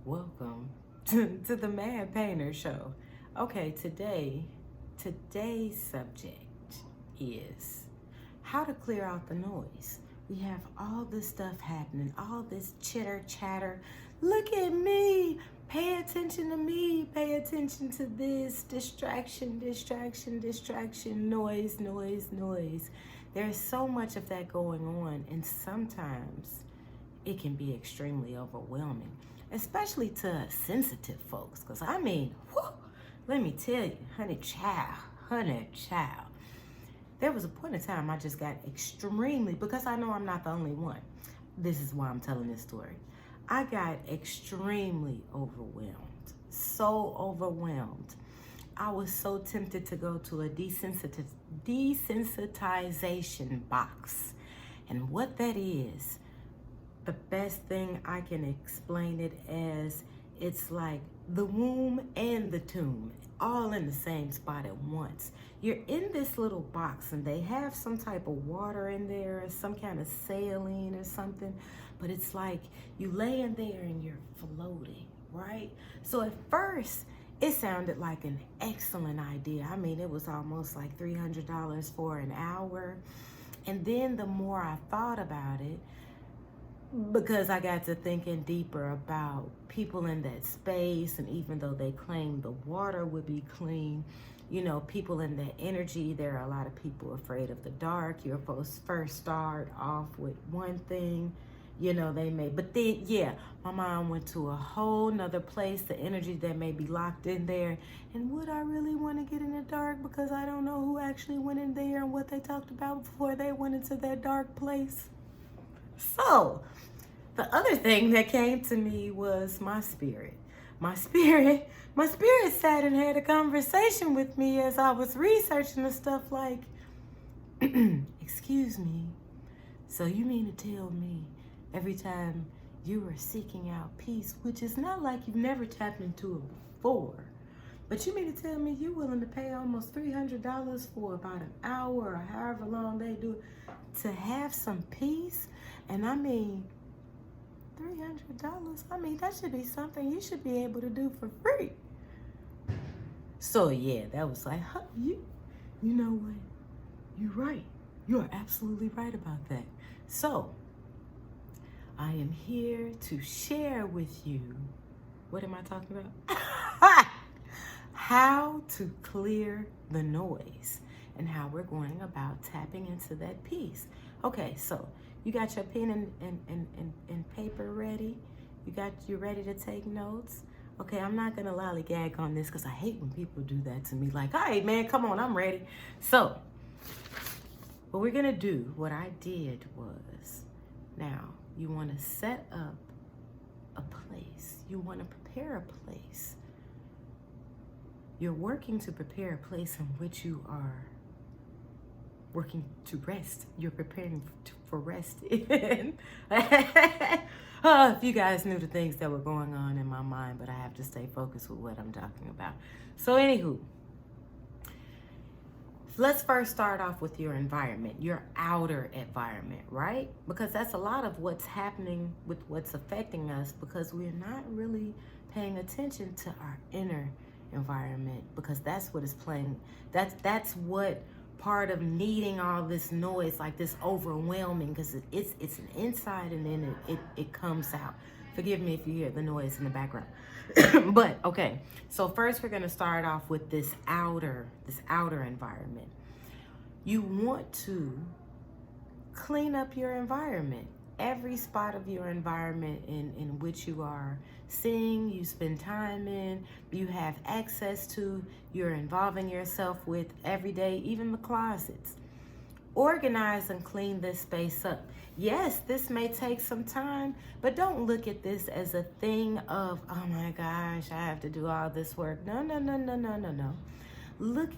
Welcome to the Mad Painter Show. Okay, today's subject is how to clear out the noise. We have all this stuff happening, all this chitter chatter. Look at me. Pay attention to me. Pay attention to this. Distraction, distraction, distraction, noise, noise, noise. There's so much of that going on, and sometimes it can be extremely overwhelming, especially to sensitive folks. Because whew, let me tell you, honey child, there was a point in time I just got extremely, because I know I'm not the only one. This is why I'm telling this story. I got extremely overwhelmed, so overwhelmed. I was so tempted to go to a desensitization box. And what that is, the best thing I can explain it as, it's like the womb and the tomb all in the same spot at once. You're in this little box and they have some type of water in there or some kind of saline or something, but it's like you lay in there and you're floating, right? So at first it sounded like an excellent idea. I mean, it was almost like $300 for an hour. And then the more I thought about it, because I got to thinking deeper about people in that space, and even though they claim the water would be clean, you know, people in that energy, there are a lot of people afraid of the dark. You're supposed to first start off with one thing, you know, but then, yeah, my mind went to a whole nother place, the energy that may be locked in there. And would I really want to get in the dark? Because I don't know who actually went in there and what they talked about before they went into that dark place. So, the other thing that came to me was my spirit. My spirit sat and had a conversation with me as I was researching the stuff like, excuse me, so you mean to tell me every time you were seeking out peace, which is not like you've never tapped into it before, but you mean to tell me you're willing to pay almost $300 for about an hour or however long they do to have some peace? And I mean, $300, I mean, that should be something you should be able to do for free. So yeah, that was like, huh, you know what? You're right. You're absolutely right about that. So I am here to share with you, what am I talking about? How to clear the noise and how we're going about tapping into that peace. Okay, so you got your pen and paper ready? You ready to take notes? Okay, I'm not gonna lollygag on this because I hate when people do that to me. Like, all right, man, come on, I'm ready. So, what we're gonna do, what I did was, now you wanna set up a place. You wanna prepare a place. You're working to prepare a place in which you are working to rest. You're preparing for rest. If you guys knew the things that were going on in my mind, but I have to stay focused with what I'm talking about. So anywho, let's first start off with your environment, your outer environment, right? Because that's a lot of what's happening with what's affecting us, because we're not really paying attention to our inner environment, because that's what is playing. That's what part of needing all this noise, like this overwhelming, because it's an inside and then it comes out. Forgive me if you hear the noise in the background. But okay, so first we're going to start off with this outer environment. You want to clean up your environment, every spot of your environment in which you are seeing, you spend time in, you have access to, you're involving yourself with every day, even the closets. Organize and clean this space up. Yes, this may take some time, but don't look at this as a thing of, oh my gosh, I have to do all this work. No. Look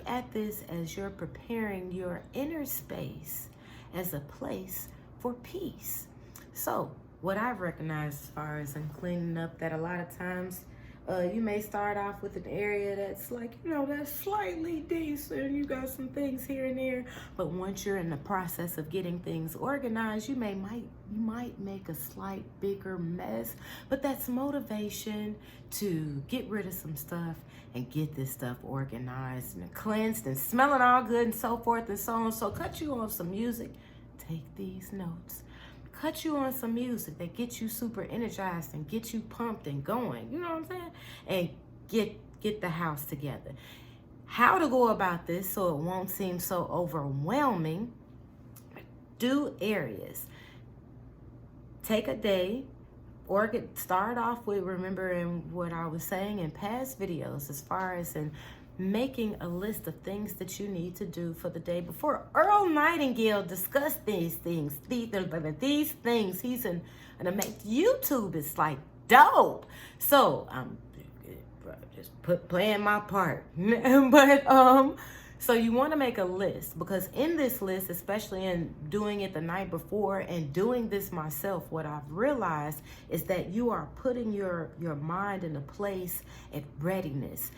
at this as you're preparing your inner space as a place for peace. So what I've recognized as far as in cleaning up, that a lot of times You may start off with an area that's like, that's slightly decent. You got some things here and there. But once you're in the process of getting things organized, you might make a slight bigger mess. But that's motivation to get rid of some stuff and get this stuff organized and cleansed and smelling all good and so forth and so on. So cut you on some music. Take these notes. Cut you on some music that gets you super energized and get you pumped and going. You know what I'm saying? And get the house together. How to go about this so it won't seem so overwhelming. Do areas. Take a day, or start off with remembering what I was saying in past videos as far as in making a list of things that you need to do for the day before. Earl Nightingale discussed these things. These things. He's an amazing. YouTube is like dope. So I'm just playing my part. But so you want to make a list, because in this list, especially in doing it the night before and doing this myself, what I've realized is that you are putting your mind in a place at readiness.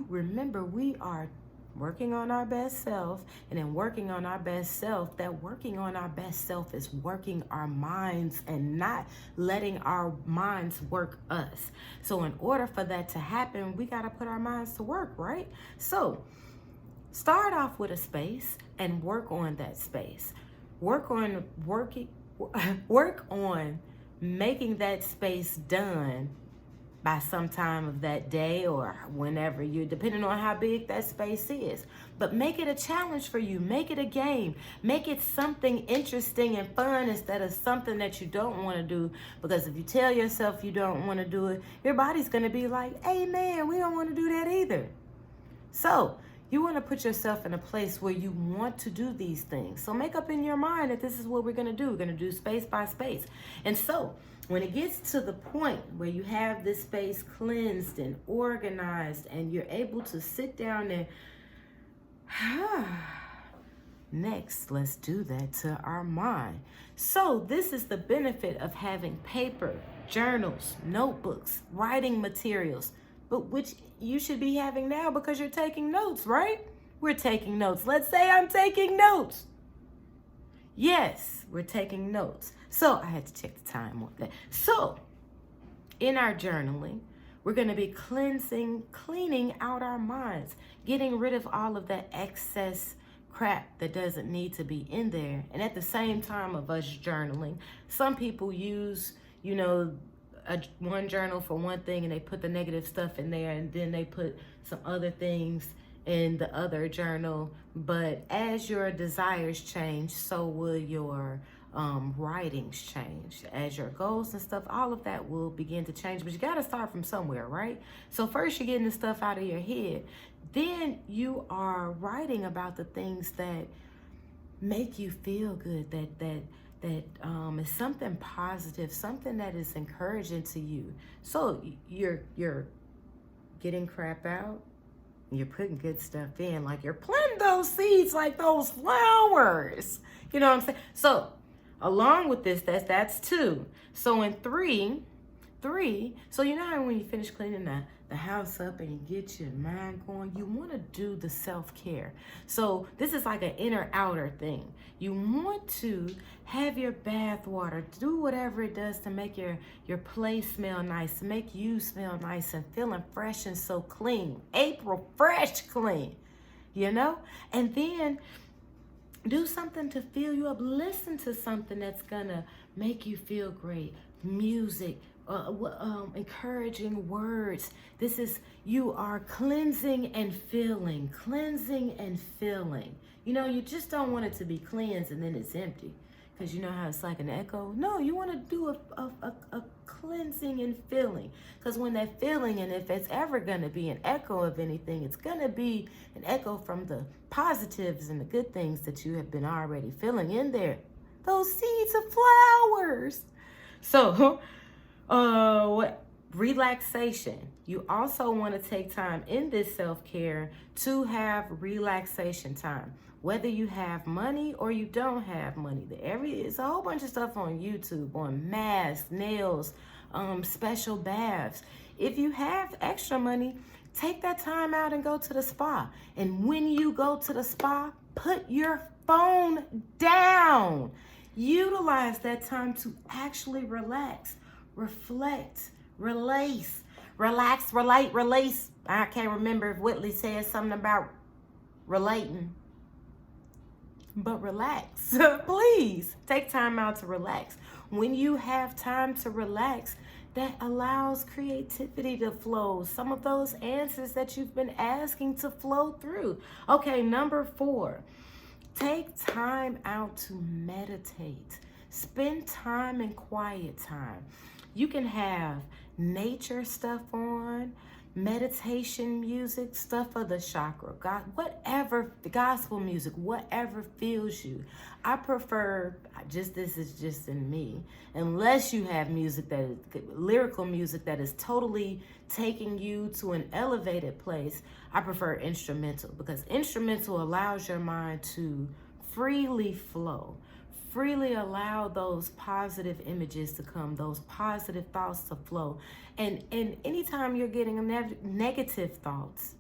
Remember, we are working on our best self, and in working on our best self, that working on our best self is working our minds and not letting our minds work us. So in order for that to happen, we got to put our minds to work, right? So start off with a space and work on that space. Work on making that space done by some time of that day or whenever depending on how big that space is. But make it a challenge for you. Make it a game. Make it something interesting and fun instead of something that you don't want to do. Because if you tell yourself you don't want to do it, your body's going to be like, hey man, we don't want to do that either. So you want to put yourself in a place where you want to do these things. So make up in your mind that this is what we're going to do. We're going to do space by space. And so when it gets to the point where you have this space cleansed and organized and you're able to sit down and next, let's do that to our mind. So this is the benefit of having paper, journals, notebooks, writing materials, but which you should be having now because you're taking notes, right? We're taking notes. Let's say I'm taking notes. Yes, we're taking notes. So I had to check the time on that. So in our journaling, we're going to be cleaning out our minds, getting rid of all of that excess crap that doesn't need to be in there. And at the same time of us journaling, some people use, one journal for one thing and they put the negative stuff in there, and then they put some other things in the other journal. But as your desires change, so will your writings change. As your goals and stuff, all of that will begin to change. But you got to start from somewhere, right? So first you're getting the stuff out of your head. Then you are writing about the things that make you feel good, that is something positive, something that is encouraging to you. So you're getting crap out, you're putting good stuff in, like you're planting those seeds like those flowers. You know what I'm saying? So along with this, that's 2. So in three, so you know how when you finish cleaning the house up and you get your mind going, you want to do the self-care. So this is like an inner outer thing. You want to have your bath water, do whatever it does to make your place smell nice, to make you smell nice and feeling fresh and so clean. April fresh clean, And then do something to fill you up. Listen to something that's gonna make you feel great. Music, encouraging words. This is, you are cleansing and filling. You just don't want it to be cleansed and then it's empty, because you know how it's like an echo. No, you want to do a cleansing and filling, because when that filling, and if it's ever going to be an echo of anything, it's going to be an echo from the positives and the good things that you have been already filling in there, those seeds of flowers. So relaxation. You also want to take time in this self-care to have relaxation time. Whether you have money or you don't have money, it's a whole bunch of stuff on YouTube on masks, nails, special baths. If you have extra money, take that time out and go to the spa. And when you go to the spa, put your phone down. Utilize that time to actually relax, reflect, release, relax, relate, release. I can't remember if Whitley said something about relating, but relax. Please take time out to relax. When you have time to relax, that allows creativity to flow. Some of those answers that you've been asking to flow through. Okay, number 4, take time out to meditate. Spend time in quiet time. You can have nature stuff on, meditation music, stuff of the chakra, God, whatever, the gospel music, whatever feels you. I prefer, this is just in me, unless you have music that is lyrical music that is totally taking you to an elevated place, I prefer instrumental, because instrumental allows your mind to freely flow. Freely allow those positive images to come, those positive thoughts to flow. And anytime you're getting negative thoughts,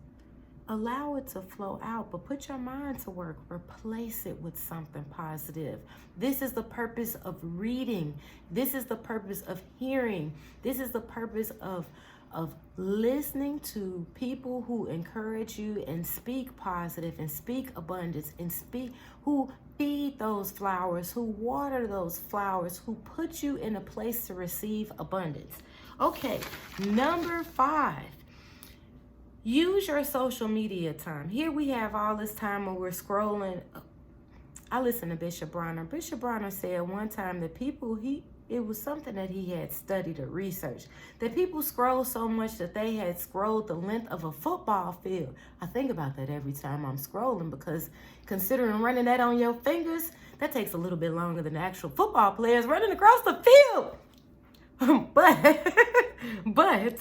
allow it to flow out, but put your mind to work. Replace it with something positive. This is the purpose of reading. This is the purpose of hearing. This is the purpose of listening to people who encourage you and speak positive and speak abundance and who feed those flowers, who water those flowers, who put you in a place to receive abundance. Okay, number 5, use your social media time. Here we have all this time where we're scrolling. I listen to Bishop Bronner. Bishop Bronner said one time that it was something that he had studied or researched, that people scroll so much that they had scrolled the length of a football field. I think about that every time I'm scrolling, because considering running that on your fingers, that takes a little bit longer than the actual football players running across the field. But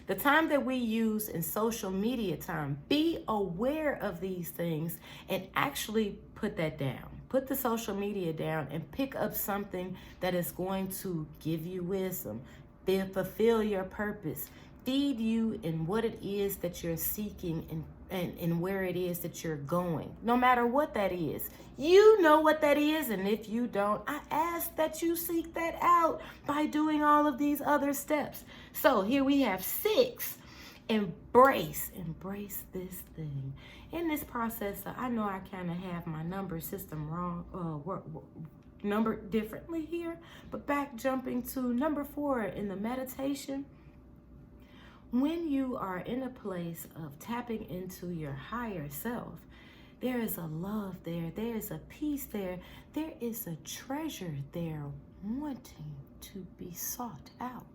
the time that we use in social media time, be aware of these things and actually put that down. Put the social media down and pick up something that is going to give you wisdom, fulfill your purpose, feed you in what it is that you're seeking and where it is that you're going. No matter what that is. You know what that is, and if you don't, I ask that you seek that out by doing all of these other steps. So here we have 6. Embrace this thing. In this process, I know I kind of have my number system wrong, numbered differently here, but jumping to number 4 in the meditation. When you are in a place of tapping into your higher self, there is a love there, there is a peace there, there is a treasure there wanting to be sought out.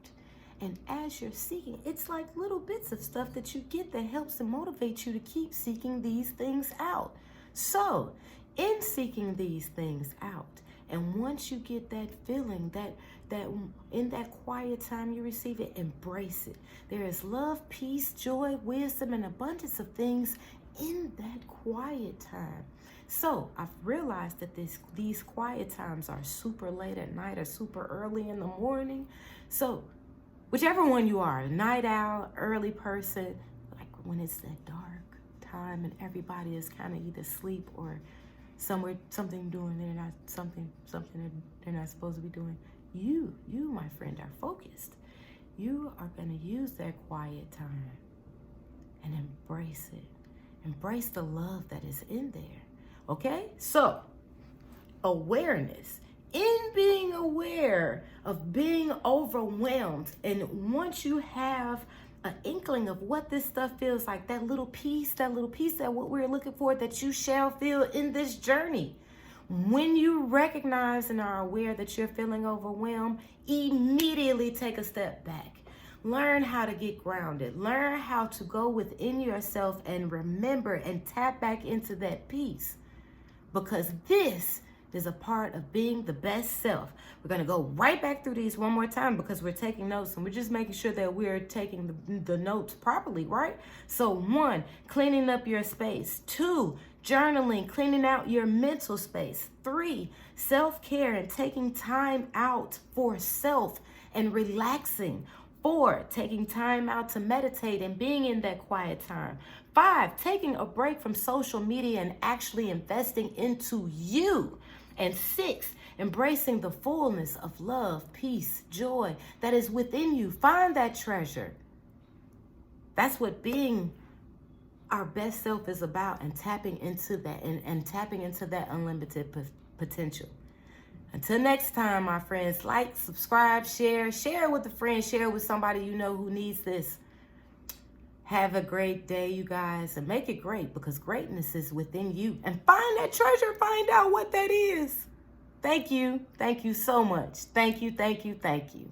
And as you're seeking, it's like little bits of stuff that you get that helps to motivate you to keep seeking these things out. So, in seeking these things out, and once you get that feeling, that in that quiet time you receive it, embrace it. There is love, peace, joy, wisdom, and abundance of things in that quiet time. So I've realized that these quiet times are super late at night or super early in the morning. So whichever one you are, a night owl, early person, like when it's that dark time and everybody is kind of either asleep or something doing something that they're not supposed to be doing. You, my friend, are focused. You are going to use that quiet time and embrace it. Embrace the love that is in there. Okay? So, awareness. In being aware of being overwhelmed, and once you have an inkling of what this stuff feels like, that little piece that what we're looking for, that you shall feel in this journey. When you recognize and are aware that you're feeling overwhelmed, immediately take a step back. Learn how to get grounded. Learn how to go within yourself and remember and tap back into that peace. Because this is a part of being the best self. We're going to go right back through these one more time because we're taking notes and we're just making sure that we're taking the notes properly, right? So 1, cleaning up your space. 2, journaling, cleaning out your mental space. 3, self-care and taking time out for self and relaxing. 4, taking time out to meditate and being in that quiet time. 5, taking a break from social media and actually investing into you. And 6, embracing the fullness of love, peace, joy that is within you. Find that treasure. That's what being our best self is about, and tapping into that and tapping into that unlimited potential. Until next time, my friends, like, subscribe, share with a friend, share with somebody you know who needs this. Have a great day, you guys, and make it great, because greatness is within you. And find that treasure, find out what that is. Thank you. Thank you so much. Thank you, thank you, thank you.